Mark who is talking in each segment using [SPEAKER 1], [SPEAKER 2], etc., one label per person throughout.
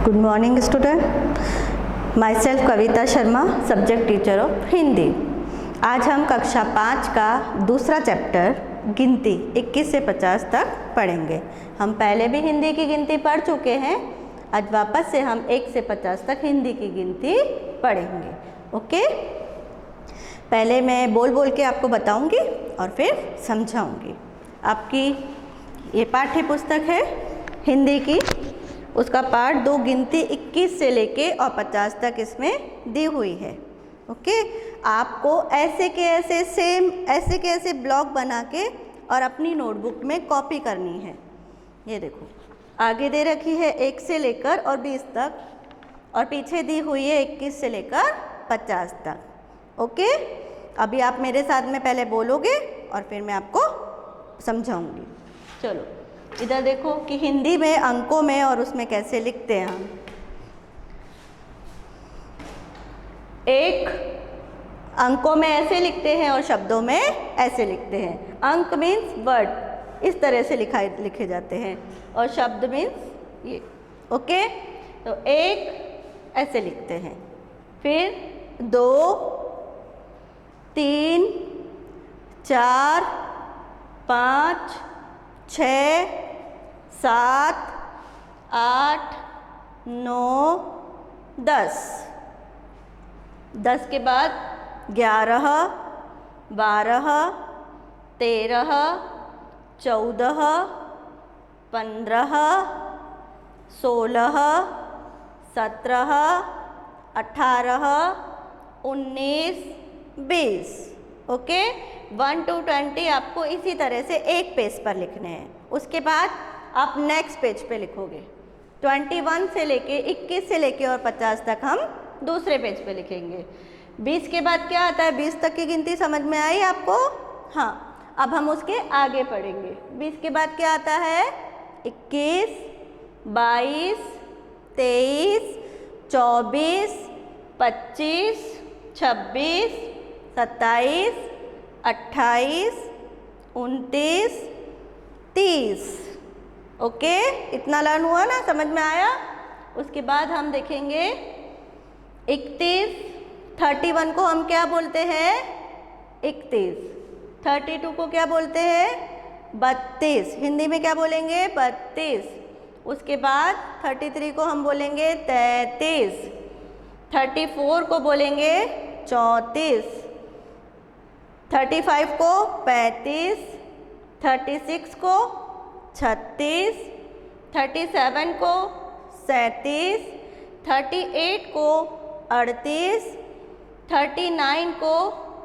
[SPEAKER 1] Good morning student, my self Kavita Sharma, subject teacher of Hindi. आज हम कक्षा 5 का दूसरा चैप्टर गिनती 21 से 50 तक पढ़ेंगे। हम पहले भी हिंदी की गिनती पढ़ चुके हैं। आज वापस से हम 1 से 50 तक हिंदी की गिनती पढ़ेंगे। ओके, पहले मैं बोल बोल के आपको बताऊंगी और फिर समझाऊंगी। आपकी ये पाठ्य पुस्तक है हिंदी की, उसका पार्ट 2 गिनती 21 से लेके और 50 तक इसमें दी हुई है। ओके, आपको ऐसे के ऐसे सेम ऐसे के ऐसे ब्लॉक बना के और अपनी नोटबुक में कॉपी करनी है। ये देखो, आगे दे रखी है 1 से लेकर और 20 तक और पीछे दी हुई है 21 से लेकर 50 तक। ओके, अभी आप मेरे साथ में पहले बोलोगे और फिर मैं आपको समझाऊंगी। चलो इधर देखो कि हिंदी में अंकों में और उसमें कैसे लिखते हैं हम। 1 अंकों में ऐसे लिखते हैं और शब्दों में ऐसे लिखते हैं। अंक मीन्स वर्ड, इस तरह से लिखे जाते हैं और शब्द मीन्स ये। ओके, तो 1 ऐसे लिखते हैं, फिर 2 3 4 5 6 7 8 9 10। 10 के बाद 11 12 13 14 15 16 17 18 19 20। ओके, 1 to 20 आपको इसी तरह से एक पेज पर लिखने हैं। उसके बाद आप नेक्स्ट पेज पे लिखोगे। 21 से लेके 21 से लेके और 50 तक हम दूसरे पेज पे लिखेंगे। 20 के बाद क्या आता है? 20 तक की गिनती समझ में आई आपको? हाँ, अब हम उसके आगे पढ़ेंगे। 20 के बाद क्या आता है? 21 22 23 24 25 26 27 28 29 30। ओके, इतना लर्न हुआ ना, समझ में आया? उसके बाद हम देखेंगे 31 31 को हम क्या बोलते हैं? 31। 32 को क्या बोलते हैं? 32। हिंदी में क्या बोलेंगे? 32। उसके बाद 33 को हम बोलेंगे 33। 34 को बोलेंगे 34। 35 को 35। 36 को 36। 37 को 37। 38 को 38। 39 को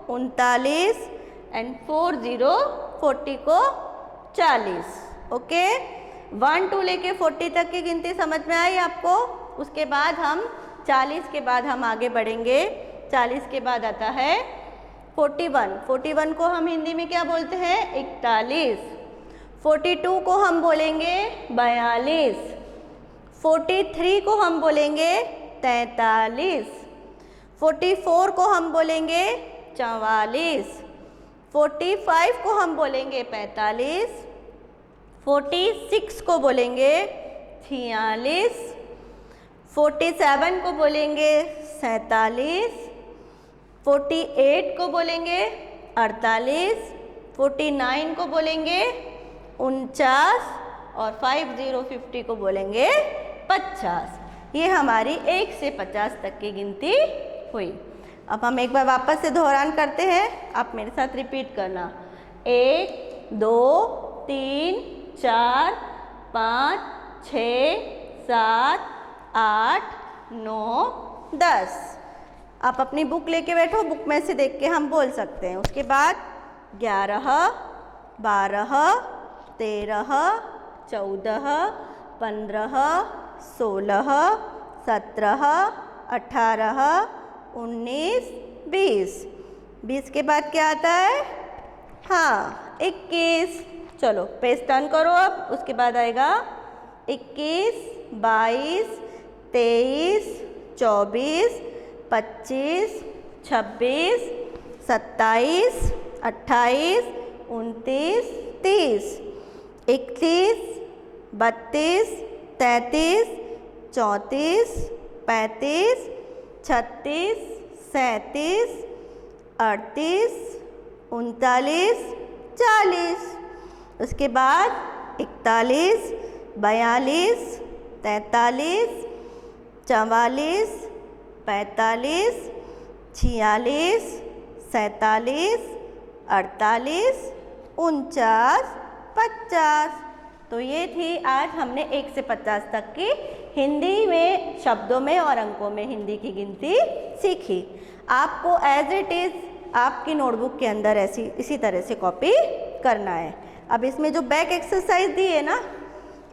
[SPEAKER 1] 39 एंड 40 को 40। ओके, 1 to लेके 40 तक की गिनती समझ में आई आपको? उसके बाद हम 40 के बाद हम आगे बढ़ेंगे। 40 के बाद आता है 41। 41 को हम हिंदी में क्या बोलते हैं? 41। 42 को हम बोलेंगे 42। 43 को हम बोलेंगे 43। 44 को हम बोलेंगे 44। 45 को हम बोलेंगे 45। 46 को बोलेंगे 46। 47 को बोलेंगे 47। 48 को बोलेंगे 48। 49 को बोलेंगे 49 और 50 को बोलेंगे 50। ये हमारी 1 से 50 तक की गिनती हुई। अब हम एक बार वापस से दोहरान करते हैं, आप मेरे साथ रिपीट करना। 1 2 3 4 5 6 7 8 9 10। आप अपनी बुक लेके बैठो, बुक में से देख के हम बोल सकते हैं। उसके बाद 11 12 13 14 15 16 17 18 19 20। 20 के बाद क्या आता है? हाँ, 21। चलो पेज टर्न करो अब। उसके बाद आएगा 21 22 23 24 25 26 27 28 29 30। 31 32 33 34, 35, 36, 37, 38, 39, 40। उसके बाद 41, 42, 43, 44, 45, 46, 47, 48, 49, 50। तो ये थी आज हमने 1 से 50 तक की हिंदी में शब्दों में और अंकों में हिंदी की गिनती सीखी। आपको एज इट इज़ आपकी नोटबुक के अंदर इसी तरह से कॉपी करना है। अब इसमें जो बैक एक्सरसाइज दी है ना,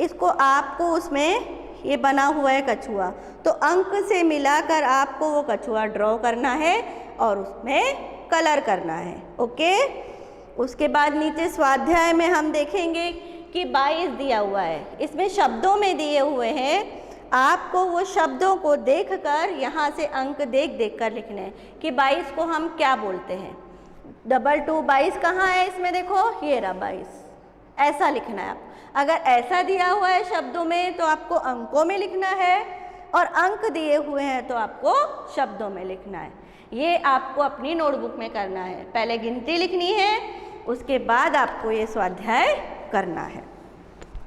[SPEAKER 1] इसको आपको उसमें ये बना हुआ है कछुआ, तो अंक से मिलाकर आपको वो कछुआ ड्रॉ करना है और उसमें कलर करना है। ओके। उसके बाद नीचे स्वाध्याय में हम देखेंगे कि 22 दिया हुआ है, इसमें शब्दों में दिए हुए हैं। आपको वो शब्दों को देखकर यहाँ से अंक देख कर लिखने हैं कि 22 को हम क्या बोलते हैं। 22 22 कहाँ है इसमें, देखो ये रहा 22, ऐसा लिखना है आप। अगर ऐसा दिया हुआ है शब्दों में तो आपको अंकों में लिखना है, और अंक दिए हुए हैं तो आपको शब्दों में लिखना है। ये आपको अपनी नोटबुक में करना है। पहले गिनती लिखनी है, उसके बाद आपको ये स्वाध्याय करना है।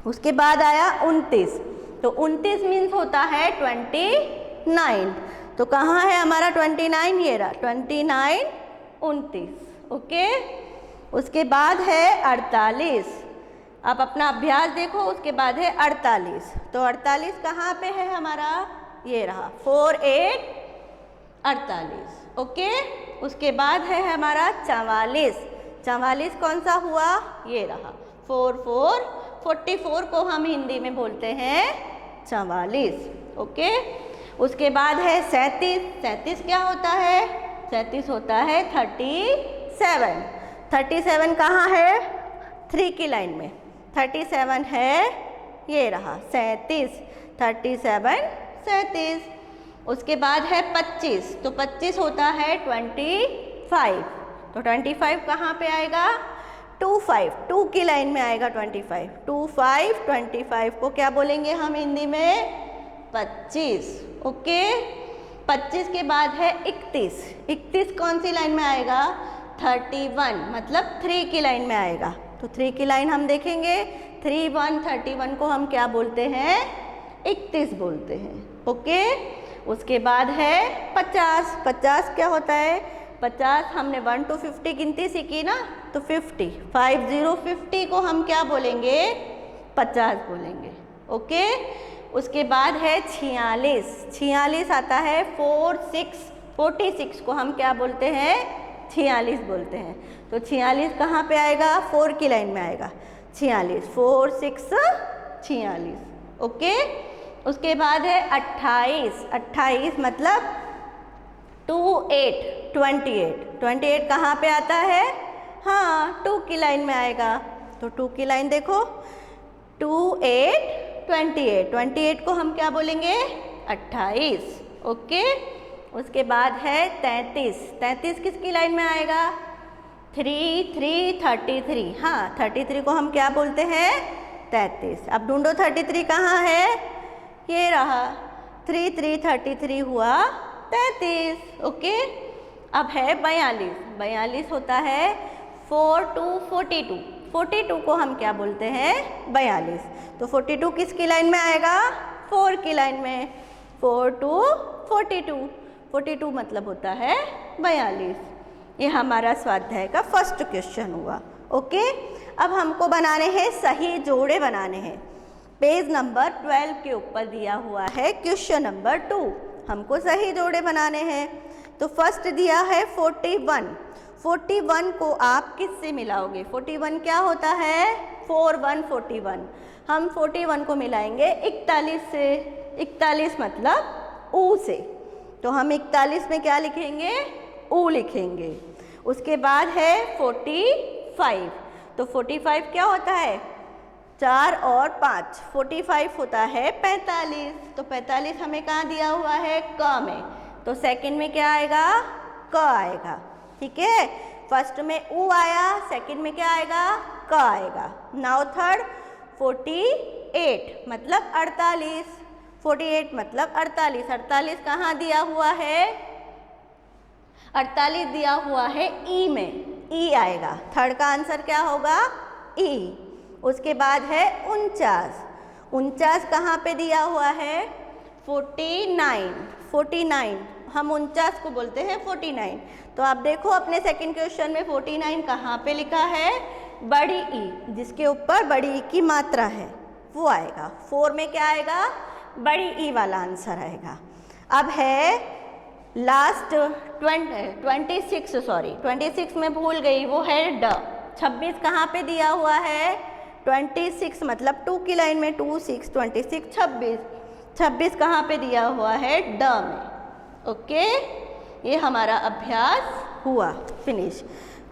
[SPEAKER 1] उसके बाद आया 29, तो 29 मीन्स होता है 29। तो कहाँ है हमारा 29, ये रहा 29, 29। ओके। उसके बाद है 48। आप अपना अभ्यास देखो, उसके बाद है 48। तो 48 कहाँ पे है हमारा, ये रहा 4 8 48। ओके। उसके बाद है हमारा 44। 44 कौन सा हुआ, ये रहा 4 4 44 को हम हिंदी में बोलते हैं 44। ओके। उसके बाद है 37। 37 क्या होता है, 37 होता है 37। 37 कहाँ है, 3 की लाइन में 37 है, ये रहा 37, 37 37। उसके बाद है 25, तो 25 होता है 25। तो 25 कहाँ पे आएगा, 25, 2 की लाइन में आएगा 25। 25, 25 को क्या बोलेंगे हम हिंदी में, 25। ओके। 25 के बाद है 31। 31 कौन सी लाइन में आएगा, 31, मतलब 3 की लाइन में आएगा। तो 3 की लाइन हम देखेंगे, 31 31 को हम क्या बोलते हैं, 31 बोलते हैं। ओके। उसके बाद है 50। 50 क्या होता है, 50 हमने 1 to 50 गिनती सीखी ना, तो 50 को हम क्या बोलेंगे, 50 बोलेंगे। ओके। उसके बाद है 46। 46 आता है 46 को हम क्या बोलते हैं, 46 बोलते हैं। तो 46 कहाँ पे आएगा, 4 की लाइन में आएगा 46, 4 6 46। ओके। उसके बाद है 28। 28 मतलब 28 कहाँ पे आता है, हाँ 2 की लाइन में आएगा। तो 2 की लाइन देखो, 2 8 28 को हम क्या बोलेंगे, 28। ओके। उसके बाद है 33 किसकी लाइन में आएगा, 3 3 33, हाँ 33 को हम क्या बोलते हैं, 33। अब ढूंढो 33 कहाँ है, ये रहा 3 3 33 हुआ 33। ओके। अब है 42। 42 होता है 4 2 42। 42 को हम क्या बोलते हैं, 42। तो 42 किसकी लाइन में आएगा, 4 की लाइन में, 4 2 42। 42 मतलब होता है 42। ये हमारा स्वाध्याय का फर्स्ट क्वेश्चन हुआ। ओके। अब हमको बनाने हैं सही जोड़े बनाने हैं। पेज नंबर 12 के ऊपर दिया हुआ है क्वेश्चन नंबर 2, हमको सही जोड़े बनाने हैं। तो फर्स्ट दिया है 41। 41 को आप किससे मिलाओगे, 41 क्या होता है, 4 1 41। हम 41 को मिलाएंगे 41 से। 41 मतलब ऊ से, तो हम 41 में क्या लिखेंगे, ऊ लिखेंगे। उसके बाद है 45। तो 45 क्या होता है, 4 और 5, 45 होता है 45। तो 45 हमें कहाँ दिया हुआ है, क में। तो सेकंड में क्या आएगा, क आएगा। ठीक है। फर्स्ट में ऊ आया, सेकंड में क्या आएगा, क आएगा। नाउ थर्ड 48 मतलब 48। 48 मतलब 48। 48 कहाँ दिया हुआ है? 48 दिया हुआ है ई में, ई आएगा। थर्ड का आंसर क्या होगा? ई। उसके बाद है 49। 49 कहाँ पे दिया हुआ है? 49। 49 हम 49 को बोलते हैं 49। तो आप देखो अपने सेकंड क्वेश्चन में 49 कहाँ पे लिखा है? बड़ी ई, जिसके ऊपर बड़ी ई की मात्रा है वो आएगा। 4 में क्या आएगा? बड़ी ई वाला आंसर आएगा। अब है लास्ट 26 में भूल गई, वो है ड। 26 कहाँ पे दिया हुआ है? 26 मतलब 2 की लाइन में 2 6 26 26। 26 कहाँ पे दिया हुआ है? ड में। ओके, ये हमारा अभ्यास हुआ, फिनिश।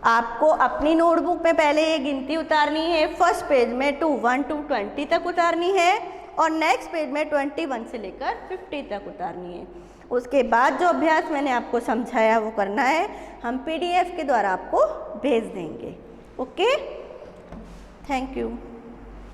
[SPEAKER 1] आपको अपनी नोटबुक में पहले ये गिनती उतारनी है। फर्स्ट पेज में 1 to 20 तक उतारनी है और नेक्स्ट पेज में 21 से लेकर 50 तक उतारनी है। उसके बाद जो अभ्यास मैंने आपको समझाया वो करना है, हम PDF के द्वारा आपको भेज देंगे। Okay, thank you.